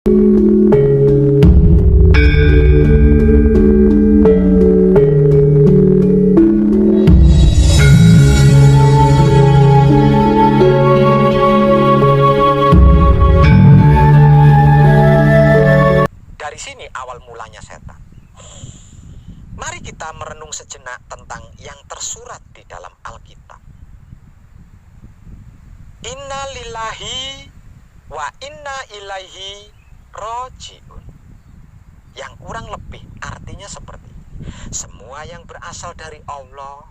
Dari sini awal mulanya setan. Mari kita merenung sejenak tentang yang tersurat di dalam Alkitab. Inna lillahi wa inna ilaihi roji'un. Yang kurang lebih artinya seperti semua yang berasal dari Allah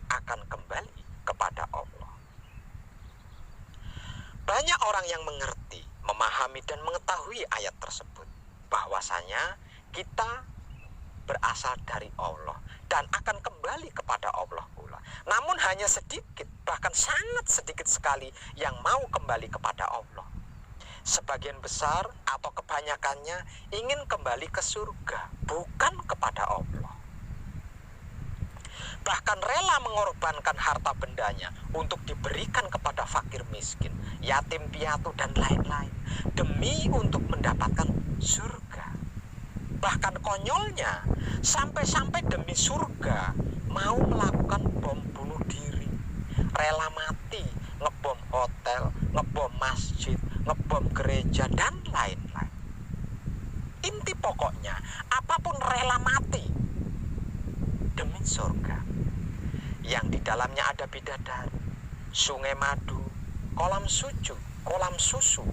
akan kembali kepada Allah. Banyak orang yang mengerti, memahami dan mengetahui ayat tersebut, bahwasanya kita berasal dari Allah dan akan kembali kepada Allah pula. Namun hanya sedikit, bahkan sangat sedikit sekali yang mau kembali kepada Allah. Sebagian besar atau kebanyakannya ingin kembali ke surga, bukan kepada Allah. Bahkan rela mengorbankan harta bendanya untuk diberikan kepada fakir miskin, yatim piatu dan lain-lain, demi untuk mendapatkan surga. Bahkan konyolnya, sampai-sampai demi surga mau melakukan bom bunuh diri, rela mati, ngebom hotel, ngebom masjid, ngebom gereja dan lain-lain. Inti pokoknya, apapun rela mati demi surga, yang di dalamnya ada bidadari, sungai madu, kolam susu,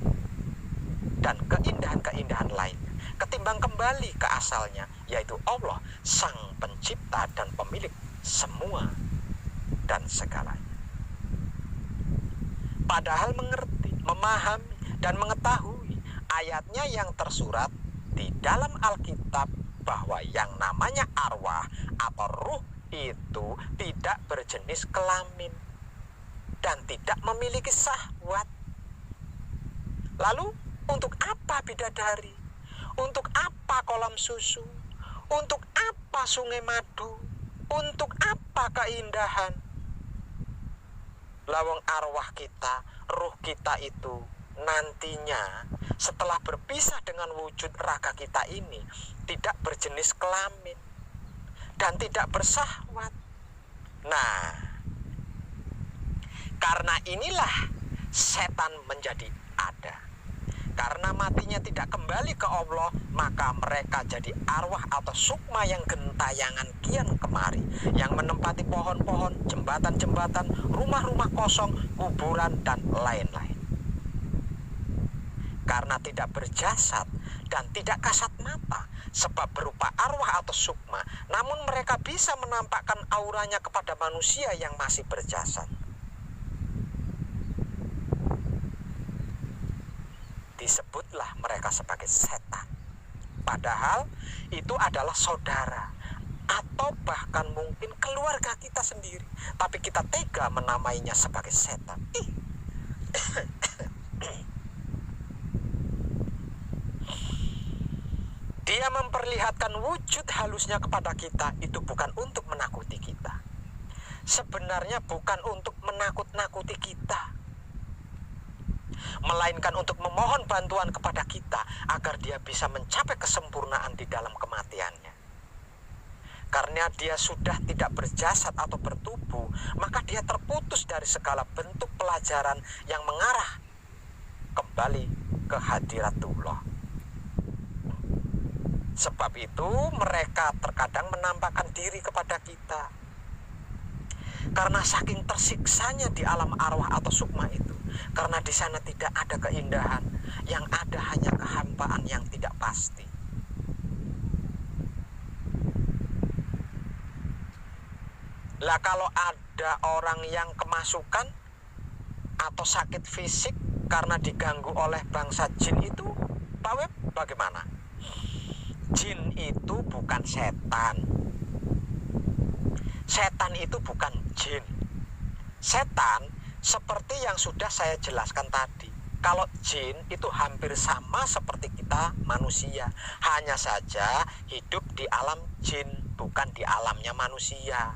dan keindahan-keindahan lainnya, ketimbang kembali ke asalnya, yaitu Allah, Sang Pencipta dan Pemilik semua dan segalanya. Padahal mengerti, memahami, dan mengetahui ayatnya yang tersurat di dalam Alkitab bahwa yang namanya arwah atau ruh itu tidak berjenis kelamin dan tidak memiliki syahwat. Lalu untuk apa bidadari? Untuk apa kolam susu? Untuk apa sungai madu? Untuk apa keindahan? Lawang arwah kita, ruh kita itu nantinya setelah berpisah dengan wujud raga kita ini tidak berjenis kelamin dan tidak bersyahwat. Nah, karena inilah setan menjadi ada. Karena matinya tidak kembali ke Allah, maka mereka jadi arwah atau sukma yang gentayangan kian kemari, yang menempati pohon-pohon, jembatan-jembatan, rumah-rumah kosong, kuburan, dan lain-lain. Karena tidak berjasad dan tidak kasat mata, sebab berupa arwah atau sukma, namun mereka bisa menampakkan auranya kepada manusia yang masih berjasad. Disebutlah mereka sebagai setan. Padahal itu adalah saudara atau bahkan mungkin keluarga kita sendiri, tapi kita tega menamainya sebagai setan. Dia memperlihatkan wujud halusnya kepada kita itu bukan untuk menakuti kita. Sebenarnya bukan untuk menakut-nakuti kita, melainkan untuk memohon bantuan kepada kita agar dia bisa mencapai kesempurnaan di dalam kematiannya. Karena dia sudah tidak berjasad atau bertubuh, maka dia terputus dari segala bentuk pelajaran yang mengarah kembali ke hadiratullah. Sebab itu mereka terkadang menampakkan diri kepada kita. Karena saking tersiksanya di alam arwah atau sukma itu, karena di sana tidak ada keindahan, yang ada hanya kehampaan yang tidak pasti. Lah kalau ada orang yang kemasukan atau sakit fisik karena diganggu oleh bangsa jin itu, Pak Web, bagaimana? Jin itu bukan setan. Setan itu bukan jin. Setan seperti yang sudah saya jelaskan tadi. Kalau jin itu hampir sama seperti kita manusia, hanya saja hidup di alam jin, bukan di alamnya manusia.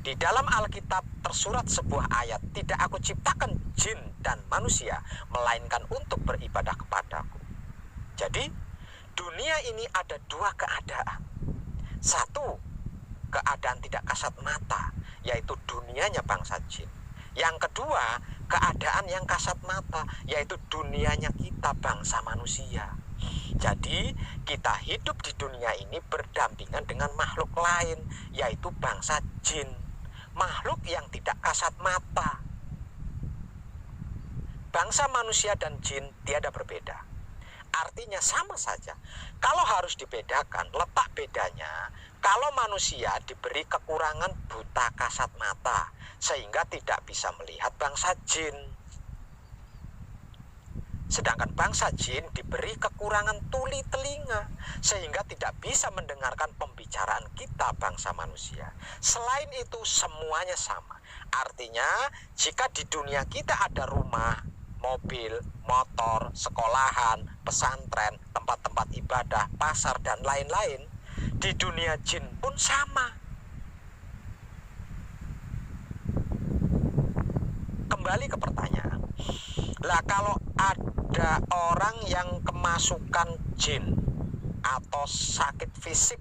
Di dalam Alkitab tersurat sebuah ayat, tidak aku ciptakan jin dan manusia, melainkan untuk beribadah kepadaku. Jadi, dunia ini ada dua keadaan. Satu, keadaan tidak kasat mata, yaitu dunianya bangsa jin. Yang kedua, keadaan yang kasat mata, yaitu dunianya kita bangsa manusia. Jadi kita hidup di dunia ini berdampingan dengan makhluk lain, yaitu bangsa jin, makhluk yang tidak kasat mata. Bangsa manusia dan jin tiada berbeda, artinya sama saja. Kalau harus dibedakan, letak bedanya, kalau manusia diberi kekurangan buta kasat mata sehingga tidak bisa melihat bangsa jin, sedangkan bangsa jin diberi kekurangan tuli telinga sehingga tidak bisa mendengarkan pembicaraan kita bangsa manusia. Selain itu semuanya sama. Artinya jika di dunia kita ada rumah, mobil, motor, sekolahan, pesantren, tempat-tempat ibadah, pasar dan lain-lain, di dunia jin pun sama. Kembali ke pertanyaan. Lah kalau ada orang yang kemasukan jin atau sakit fisik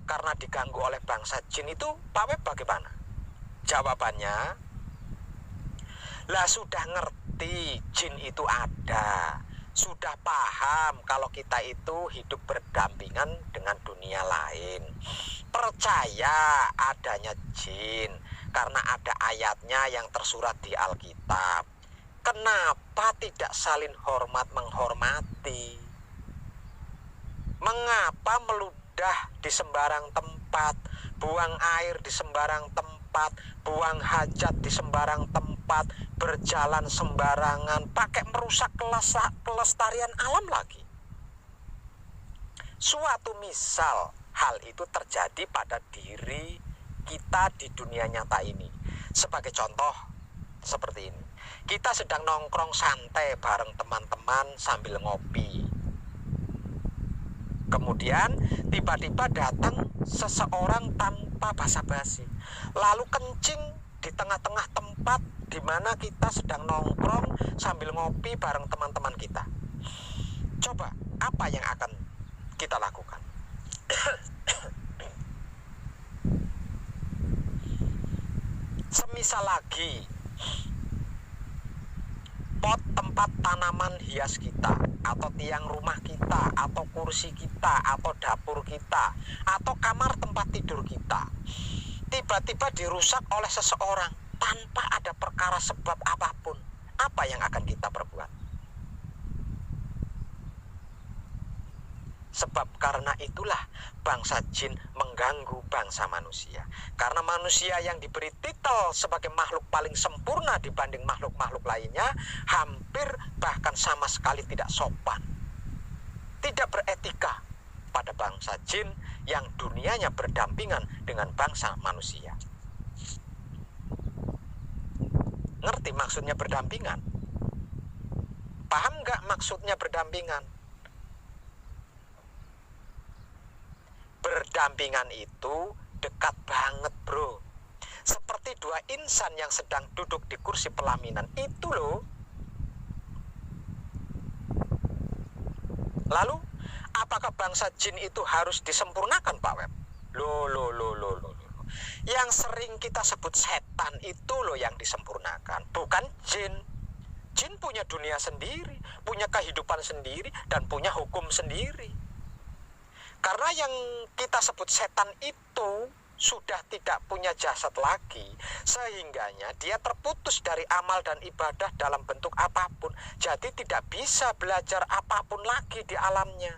karena diganggu oleh bangsa jin itu, Pak Web bagaimana? Jawabannya, lah sudah ngerti jin itu ada, sudah paham kalau kita itu hidup berdampingan dengan dunia lain, percaya adanya jin karena ada ayatnya yang tersurat di Alkitab. Kenapa tidak saling hormat menghormati? Mengapa meludah di sembarang tempat, buang air di sembarang tempat, buang hajat di sembarang tempat, berjalan sembarangan, pakai merusak kelestarian alam lagi? Suatu misal hal itu terjadi pada diri kita di dunia nyata ini. Sebagai contoh seperti ini. Kita sedang nongkrong santai bareng teman-teman sambil ngopi. Kemudian tiba-tiba datang seseorang tanpa basa-basi, lalu kencing di tengah-tengah tempat di mana kita sedang nongkrong sambil ngopi bareng teman-teman kita. Coba apa yang akan kita lakukan? Semisal lagi pot tempat tanaman hias kita, atau tiang rumah kita, atau kursi kita, atau dapur kita, atau kamar tempat tidur kita tiba-tiba dirusak oleh seseorang tanpa ada perkara sebab apapun, apa yang akan kita perbuat? Sebab karena itulah bangsa jin mengganggu bangsa manusia. Karena manusia yang diberi titel sebagai makhluk paling sempurna dibanding makhluk-makhluk lainnya, hampir bahkan sama sekali tidak sopan, tidak beretika pada bangsa jin yang dunianya berdampingan dengan bangsa manusia. Ngerti maksudnya berdampingan? Paham nggak maksudnya berdampingan? Berdampingan itu dekat banget, bro. Seperti dua insan yang sedang duduk di kursi pelaminan itu loh. Lalu, apakah bangsa jin itu harus disempurnakan, Pak Web? Loh. Yang sering kita sebut setan itu loh yang disempurnakan, bukan jin. Jin punya dunia sendiri, punya kehidupan sendiri, dan punya hukum sendiri. Karena yang kita sebut setan itu sudah tidak punya jasad lagi, sehingganya dia terputus dari amal dan ibadah dalam bentuk apapun. Jadi tidak bisa belajar apapun lagi di alamnya,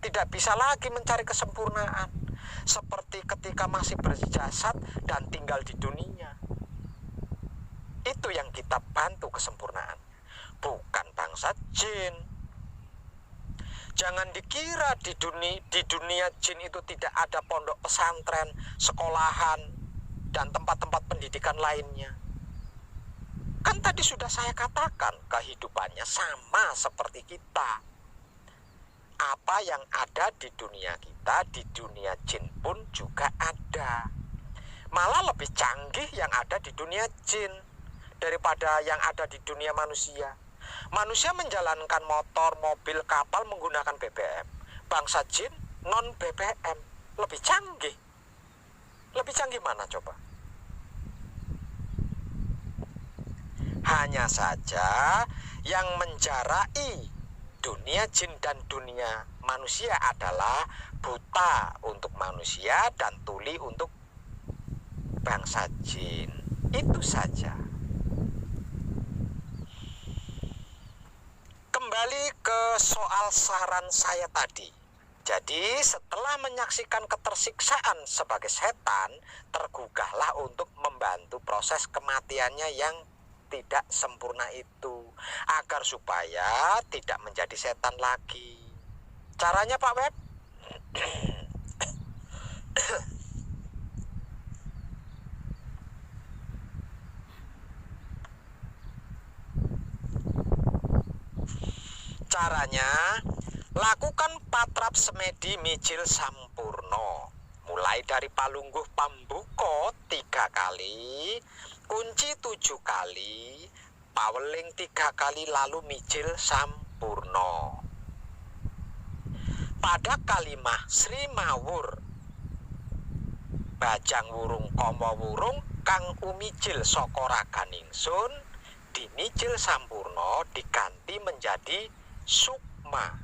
tidak bisa lagi mencari kesempurnaan seperti ketika masih berjasad dan tinggal di dunia. Itu yang kita bantu kesempurnaan, bukan bangsa jin. Jangan dikira di dunia jin itu tidak ada pondok pesantren, sekolahan, dan tempat-tempat pendidikan lainnya. Kan tadi sudah saya katakan, kehidupannya sama seperti kita. Apa yang ada di dunia kita, di dunia jin pun juga ada. Malah lebih canggih yang ada di dunia jin daripada yang ada di dunia manusia. Manusia menjalankan motor, mobil, kapal menggunakan BBM. Bangsa jin non BBM, lebih canggih. Lebih canggih mana coba? Hanya saja yang menjarai dunia jin dan dunia manusia adalah buta untuk manusia dan tuli untuk bangsa jin. Itu saja. Kembali ke soal saran saya tadi. Jadi setelah menyaksikan ketersiksaan sebagai setan, tergugahlah untuk membantu proses kematiannya yang tidak sempurna itu, agar supaya tidak menjadi setan lagi. Caranya Pak Web? Caranya, lakukan patrap semedi mijil sampurno. Mulai dari palungguh pambuko 3 kali, kunci 7 kali, paweling 3 kali, lalu mijil sampurno. Pada kalimah Sri Mawur Bajang Wurung Komo Wurung kang umijil saka raganingsun, dimijil sampurno diganti menjadi sukma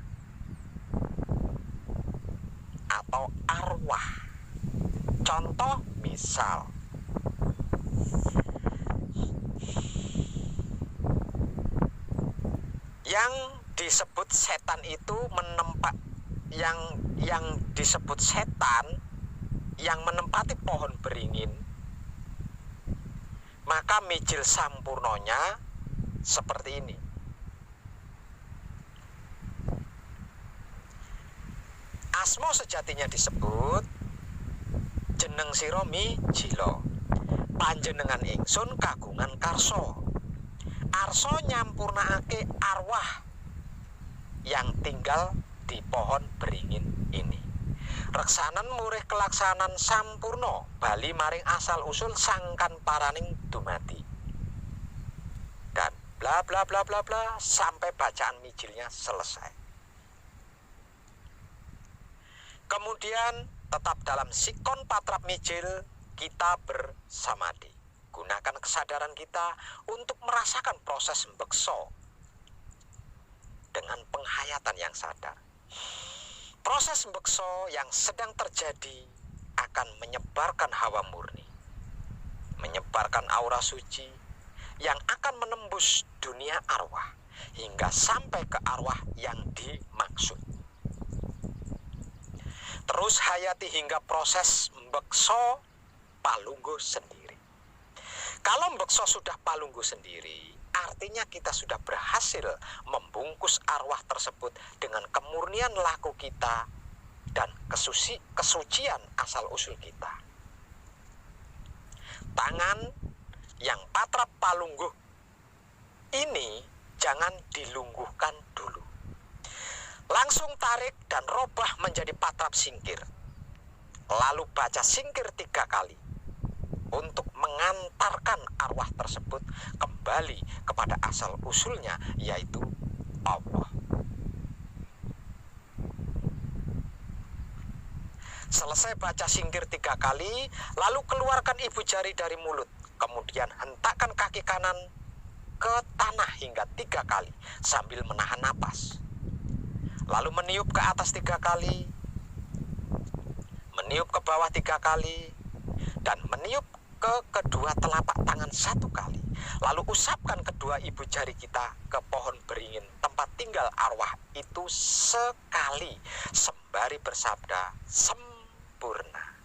atau arwah. Contoh misal, yang disebut setan itu menempat yang disebut setan yang menempati pohon beringin, maka mijil sampurnonya seperti ini. Asma sejatinya disebut jeneng sira mijila, panjenengan ingsun kagungan karsa. Arsa nyampurnakake arwah yang tinggal di pohon beringin ini. Reksanan murih kelaksanan sampurno bali maring asal usul sangkan paraning dumati. Dan bla bla bla bla bla sampai bacaan mijilnya selesai. Kemudian tetap dalam sikon patrap mijil kita bersamadi. Gunakan kesadaran kita untuk merasakan proses mbekso dengan penghayatan yang sadar. Proses mbekso yang sedang terjadi akan menyebarkan hawa murni, menyebarkan aura suci yang akan menembus dunia arwah hingga sampai ke arwah yang dimaksud. Terus hayati hingga proses mbekso palungguh sendiri. Kalau mbekso sudah palungguh sendiri, artinya kita sudah berhasil membungkus arwah tersebut dengan kemurnian laku kita dan kesucian asal usul kita. Tangan yang patrap palungguh ini jangan dilungguhkan dulu. Langsung tarik dan robah menjadi patrap singkir. Lalu baca singkir 3 kali untuk mengantarkan arwah tersebut kembali kepada asal usulnya, yaitu Allah. Selesai baca singkir 3 kali, lalu keluarkan ibu jari dari mulut. Kemudian hentakkan kaki kanan ke tanah hingga 3 kali sambil menahan napas. Lalu meniup ke atas 3 kali, meniup ke bawah 3 kali, dan meniup ke kedua telapak tangan 1 kali. Lalu usapkan kedua ibu jari kita ke pohon beringin tempat tinggal arwah itu sekali, sembari bersabda sempurna.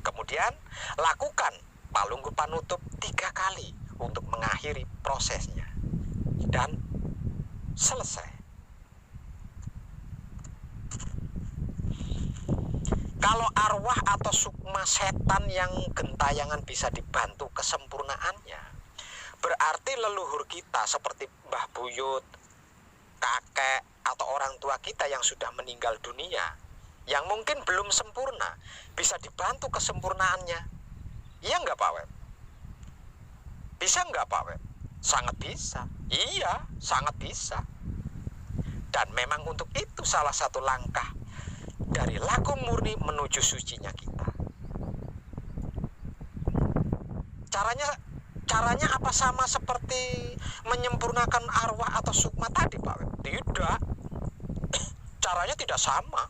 Kemudian lakukan palungguh panutup 3 kali untuk mengakhiri prosesnya. Dan selesai. Kalau arwah atau sukma setan yang gentayangan bisa dibantu kesempurnaannya, berarti leluhur kita seperti Mbah Buyut, kakek, atau orang tua kita yang sudah meninggal dunia, yang mungkin belum sempurna, bisa dibantu kesempurnaannya Iya nggak Pak Web? Bisa nggak Pak Web? Sangat bisa. Iya, sangat bisa. Dan memang untuk itu salah satu langkah dari laku murni menuju sucinya kita. Caranya apa sama seperti menyempurnakan arwah atau sukma tadi Pak Web? Tidak. Caranya tidak sama.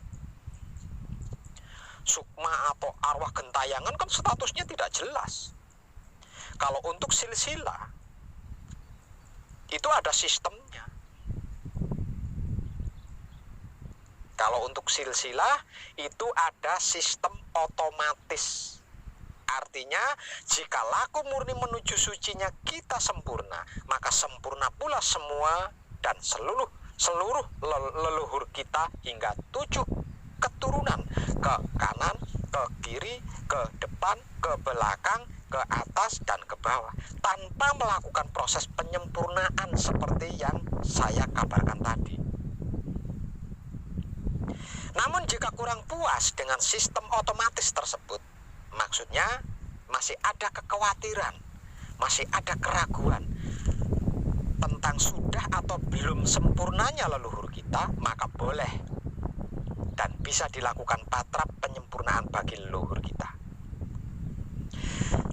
Sukma atau arwah gentayangan kan statusnya tidak jelas. Kalau untuk silsilah itu ada sistemnya. Kalau untuk silsilah itu ada sistem otomatis. Artinya jika laku murni menuju sucinya kita sempurna, maka sempurna pula semua dan seluruh leluhur kita hingga 7 keturunan, ke kanan, ke kiri, ke depan, ke belakang, ke atas dan ke bawah, tanpa melakukan proses penyempurnaan seperti yang saya kabarkan tadi. Namun jika kurang puas dengan sistem otomatis tersebut, maksudnya masih ada kekhawatiran, masih ada keraguan tentang sudah atau belum sempurnanya leluhur kita, maka boleh dan bisa dilakukan patrap penyempurnaan bagi leluhur kita.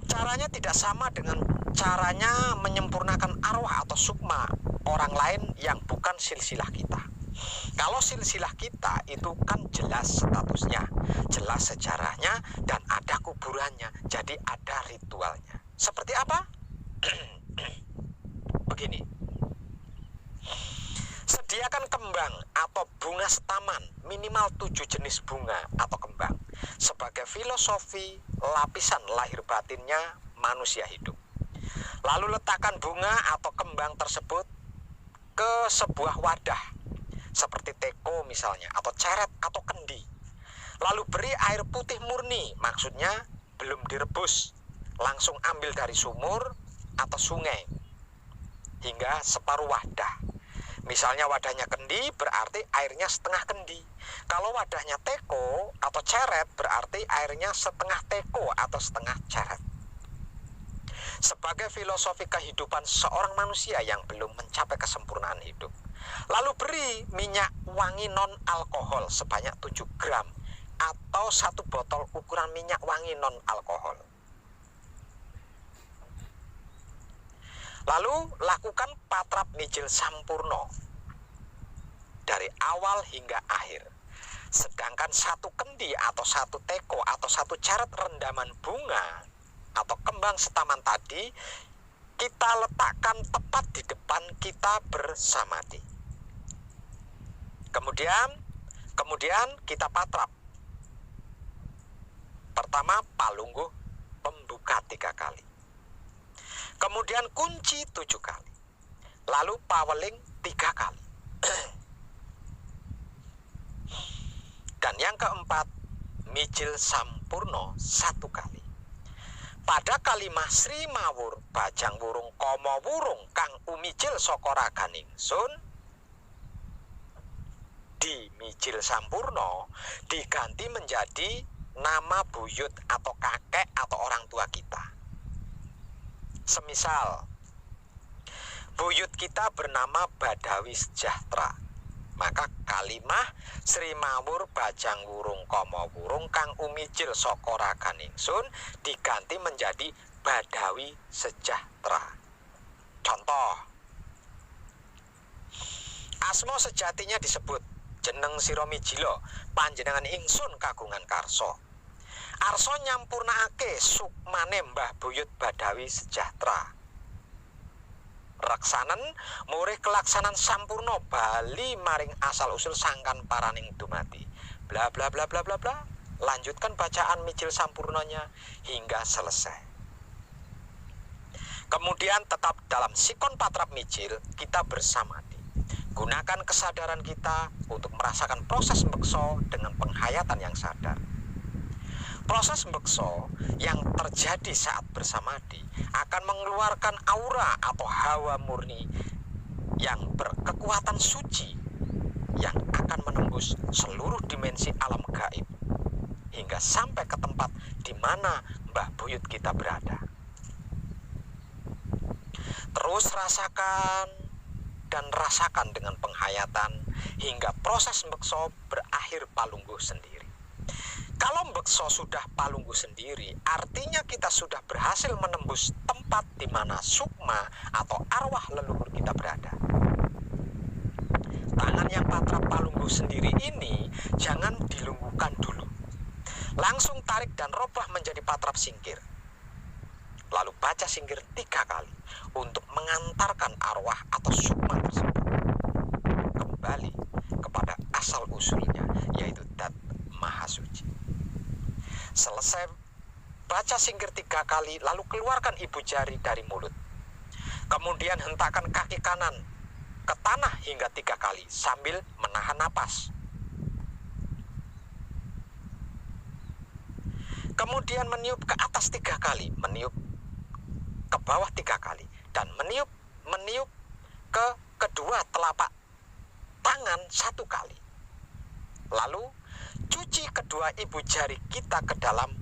Caranya tidak sama dengan caranya menyempurnakan arwah atau sukma orang lain yang bukan silsilah kita. Kalau silsilah kita itu kan jelas statusnya, jelas sejarahnya, dan ada kuburannya, jadi ada ritualnya. Seperti apa? Begini, sediakan kembang atau bunga setaman, minimal 7 jenis bunga atau kembang, sebagai filosofi lapisan lahir batinnya manusia hidup. Lalu letakkan bunga atau kembang tersebut ke sebuah wadah, seperti teko misalnya, atau ceret atau kendi. Lalu beri air putih murni, maksudnya belum direbus, langsung ambil dari sumur atau sungai, hingga separuh wadah. Misalnya wadahnya kendi, berarti airnya setengah kendi. Kalau wadahnya teko atau ceret, berarti airnya setengah teko atau setengah ceret. Sebagai filosofi kehidupan seorang manusia yang belum mencapai kesempurnaan hidup. Lalu beri minyak wangi non-alkohol sebanyak 7 gram atau 1 botol ukuran minyak wangi non-alkohol. Lalu lakukan patrap mijil sampurno dari awal hingga akhir. Sedangkan 1 kendi atau 1 teko atau 1 ceret rendaman bunga atau kembang setaman tadi kita letakkan tepat di depan kita bersamadi. Kemudian kita patrap. Pertama palungguh pembuka 3 kali. Kemudian kunci 7 kali. Lalu paweling 3 kali. Dan yang keempat, mijil sampurno 1 kali. Pada kalimah Sri Mawur Bajang Wurung Komo Wurung kang umijil saka raganing sun, di mijil sampurno diganti menjadi nama buyut atau kakek atau orang tua kita. Semisal buyut kita bernama Badawi Sejahtera, maka kalimah Sri Mawur Bajang Wurung Komo Wurung kang umijil saka raganing sun diganti menjadi Badawi Sejahtera. Contoh, asma sejatinya disebut jeneng sira mijila panjenengan ingsun kagungan karso. Arso nyampurnakake sukmane Mbah Buyut Badawi Sejahtera. Reksanen murih kelaksanan sampurno bali maring asal usul sangkan paraning dumati. Bla bla bla bla bla bla. Lanjutkan bacaan mijil sampurnonya hingga selesai. Kemudian tetap dalam sikon patrap mijil kita bersamadi. Gunakan kesadaran kita untuk merasakan proses bekso dengan penghayatan yang sadar. Proses bekso yang terjadi saat bersamadi akan mengeluarkan aura atau hawa murni yang berkekuatan suci yang akan menembus seluruh dimensi alam gaib hingga sampai ke tempat di mana mbah buyut kita berada. Terus rasakan dan rasakan dengan penghayatan hingga proses mbekso berakhir palungguh sendiri. Kalau mbekso sudah palungguh sendiri, artinya kita sudah berhasil menembus tempat di mana sukma atau arwah leluhur kita berada. Tangan yang patrap palungguh sendiri ini jangan dilungguhkan dulu. Langsung tarik dan robah menjadi patrap singkir. Lalu baca singkir 3 kali untuk mengantarkan arwah atau sukma tersebut kembali kepada asal usulnya, yaitu Dat Maha Suci. Selesai baca singkir 3 kali, lalu keluarkan ibu jari dari mulut. Kemudian hentakkan kaki kanan ke tanah hingga 3 kali sambil menahan napas. Kemudian meniup ke atas 3 kali, meniup ke bawah 3 kali, dan meniup ke kedua telapak tangan 1 kali. Lalu cuci kedua ibu jari kita ke dalam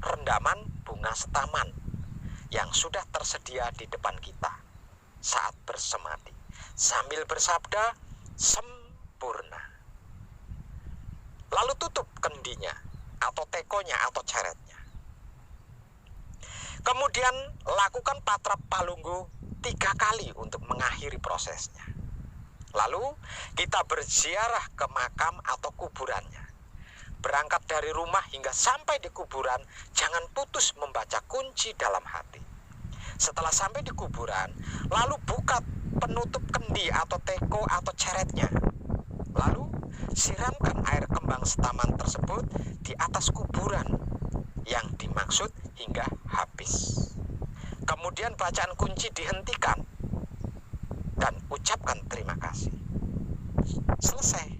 rendaman bunga setaman yang sudah tersedia di depan kita saat bersemadi, sambil bersabda sempurna. Lalu tutup kendinya atau tekonya atau ceretnya. Kemudian lakukan patrap palungguh 3 kali untuk mengakhiri prosesnya. Lalu kita berziarah ke makam atau kuburannya. Berangkat dari rumah hingga sampai di kuburan, jangan putus membaca kunci dalam hati. Setelah sampai di kuburan, lalu buka penutup kendi atau teko atau ceretnya. Lalu siramkan air kembang setaman tersebut di atas kuburan yang dimaksud hingga habis. Kemudian bacaan kunci dihentikan dan ucapkan terima kasih. Selesai.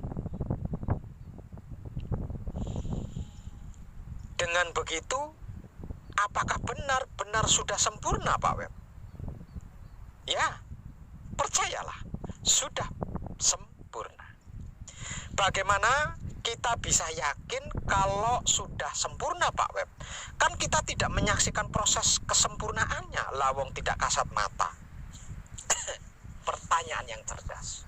Dengan begitu, apakah benar-benar sudah sempurna, Pak Web? Ya, percayalah, sudah sempurna. Bagaimana kita bisa yakin kalau sudah sempurna, Pak Web? Kan kita tidak menyaksikan proses kesempurnaannya, lawang tidak kasat mata. Pertanyaan yang cerdas.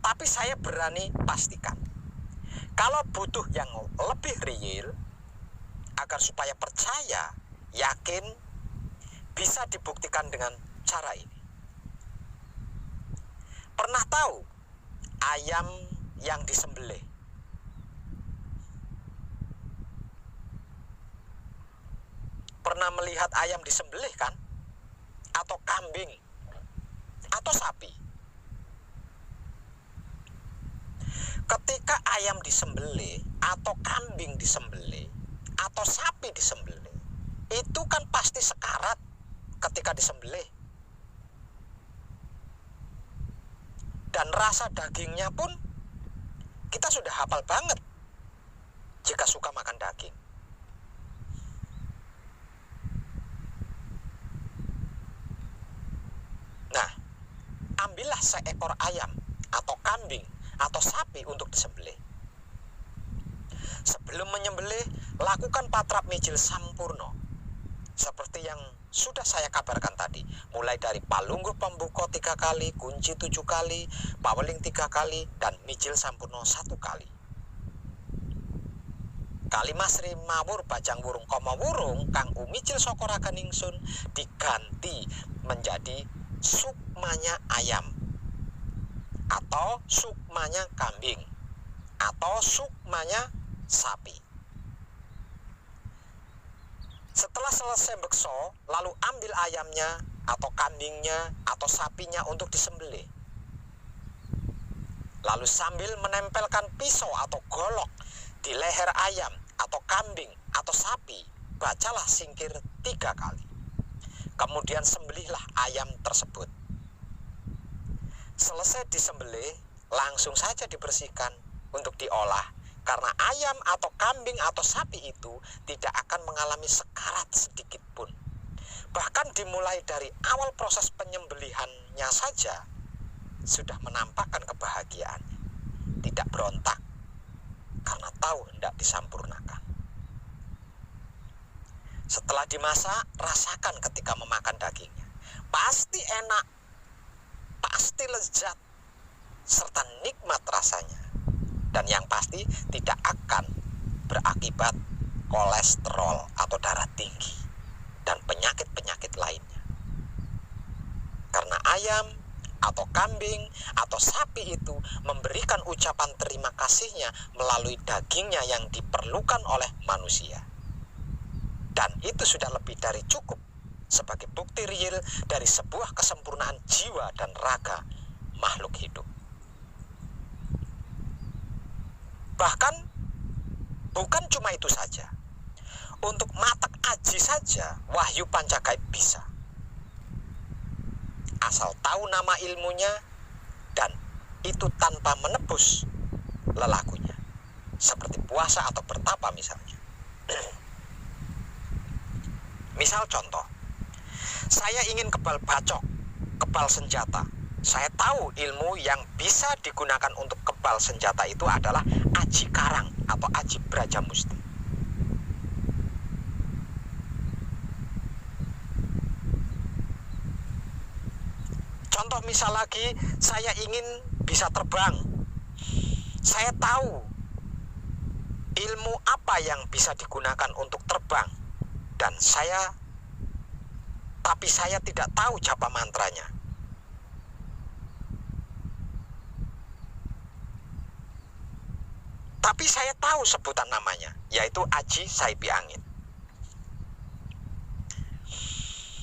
Tapi saya berani pastikan, kalau butuh yang lebih real, agar supaya percaya, yakin, bisa dibuktikan dengan cara ini. Pernah tahu ayam yang disembelih? Pernah melihat ayam disembelih kan? Atau kambing? Atau sapi? Ketika ayam disembelih, atau kambing disembelih, atau sapi disembelih, itu kan pasti sekarat ketika disembelih. Dan rasa dagingnya pun kita sudah hafal banget jika suka makan daging. Nah, ambillah seekor ayam atau kambing atau sapi untuk disembelih. Sebelum menyembelih, lakukan patrap mijil sampurno seperti yang sudah saya kabarkan tadi, mulai dari palungguh pembuka 3 kali, kunci 7 kali, paweling 3 kali, dan mijil sampurno 1 kali. Kalimah Sri Mawur Bajang Wurung Koma Wurung kang umijil saka raganingsun diganti menjadi sukmanya ayam, atau sukmanya kambing, atau sukmanya sapi. Setelah selesai bekso, lalu ambil ayamnya atau kambingnya atau sapinya untuk disembelih. Lalu sambil menempelkan pisau atau golok di leher ayam atau kambing atau sapi, bacalah singkir 3 kali. Kemudian sembelihlah ayam tersebut. Selesai disembelih, langsung saja dibersihkan untuk diolah. Karena ayam atau kambing atau sapi itu tidak akan mengalami sekarat sedikit pun. Bahkan dimulai dari awal proses penyembelihannya saja sudah menampakkan kebahagiaannya. tidak berontak karena tahu hendak disampurnakan. Setelah dimasak, rasakan ketika memakan dagingnya. Pasti enak, pasti lezat, serta nikmat rasanya. Dan yang pasti tidak akan berakibat kolesterol atau darah tinggi dan penyakit-penyakit lainnya. Karena ayam atau kambing atau sapi itu memberikan ucapan terima kasihnya melalui dagingnya yang diperlukan oleh manusia. Dan itu sudah lebih dari cukup sebagai bukti real dari sebuah kesempurnaan jiwa dan raga makhluk hidup. Bahkan bukan cuma itu saja. Untuk matak aji saja wahyu pancagaib bisa. Asal tahu nama ilmunya dan itu tanpa menebus lelakunya. Seperti puasa atau bertapa misalnya. Misal contoh, saya ingin kebal bacok, kebal senjata. Saya tahu ilmu yang bisa digunakan untuk kebal senjata itu adalah aji karang atau aji brajamusti. Contoh misal lagi, saya ingin bisa terbang. Saya tahu ilmu apa yang bisa digunakan untuk terbang. Dan tapi saya tidak tahu japa mantranya. Tapi saya tahu sebutan namanya, yaitu aji saipi angin.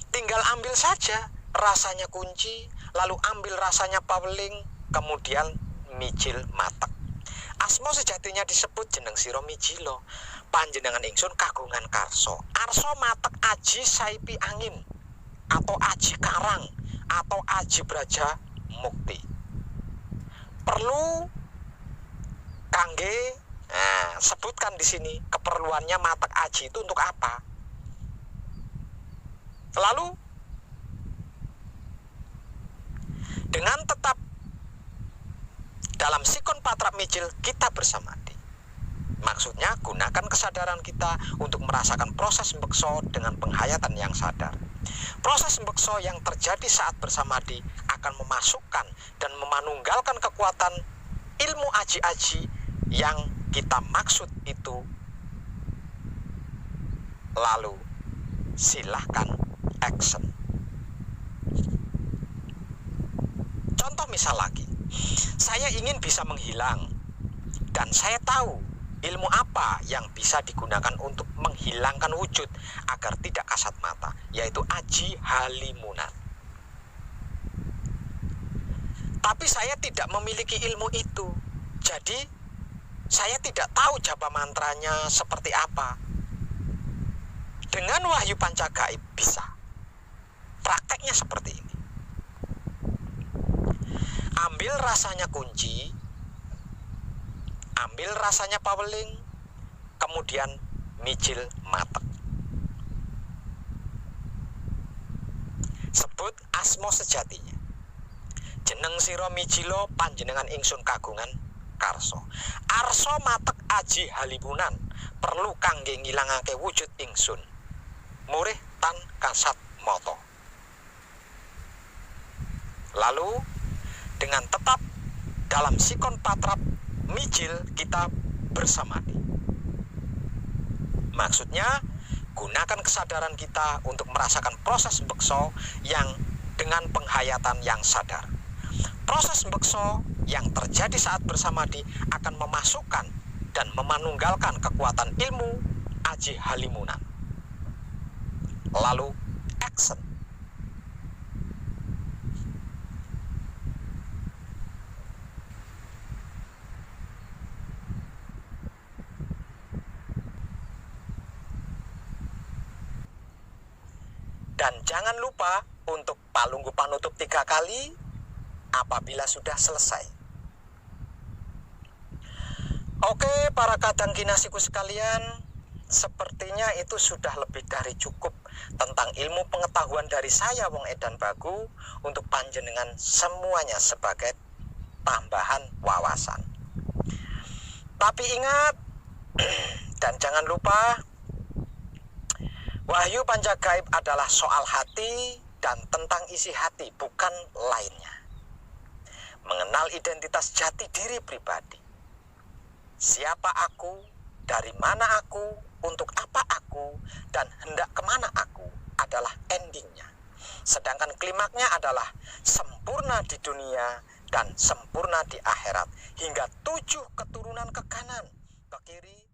Tinggal ambil saja rasanya kunci, lalu ambil rasanya paweling, kemudian mijil matek. Asma sejatinya disebut jeneng sira mijilo. Panjenengan ingsun kagungan karso. Arso matek aji saipi angin atau aji karang atau aji braja mukti. Perlu kangge sebutkan di sini keperluannya matek aji itu untuk apa. Lalu dengan tetap dalam sikon patrap mijil kita bersamadi. Maksudnya gunakan kesadaran kita untuk merasakan proses mbekso dengan penghayatan yang sadar. Proses mbekso yang terjadi saat bersamadi akan memasukkan dan memanunggalkan kekuatan ilmu aji-aji yang kita maksud itu. Lalu silahkan action. Contoh misal lagi, saya ingin bisa menghilang dan saya tahu ilmu apa yang bisa digunakan untuk menghilangkan wujud agar tidak kasat mata, yaitu aji halimunan. Tapi saya tidak memiliki ilmu itu, jadi saya tidak tahu japa mantranya seperti apa. Dengan wahyu pancagaib bisa. Prakteknya seperti ini. Ambil rasanya kunci, ambil rasanya paweling, kemudian mijil matek. Sebut asma sejatinya. Jeneng sira mijilo panjenengan ingsun kagungan karso. Arso matek aji halimunan perlu kangge ngilangake wujud ingsun. Murih tan kasat moto. Lalu dengan tetap dalam sikon patrap mijil kita bersamadi. Maksudnya gunakan kesadaran kita untuk merasakan proses bekso yang dengan penghayatan yang sadar. Proses bekso yang terjadi saat bersamadi akan memasukkan dan memanunggalkan kekuatan ilmu aji halimunan. Lalu action. Dan jangan lupa untuk palunggu panutup 3 kali apabila sudah selesai. Oke, para kadang kinasiku sekalian, sepertinya itu sudah lebih dari cukup tentang ilmu pengetahuan dari saya Wong Edan Bagu untuk panjenengan semuanya sebagai tambahan wawasan. Tapi ingat, dan jangan lupa, wahyu panjagaib adalah soal hati dan tentang isi hati, bukan lainnya. Mengenal identitas jati diri pribadi. Siapa aku, dari mana aku, untuk apa aku, dan hendak kemana aku adalah endingnya. Sedangkan klimaknya adalah sempurna di dunia dan sempurna di akhirat. Hingga 7 keturunan ke kanan, ke kiri,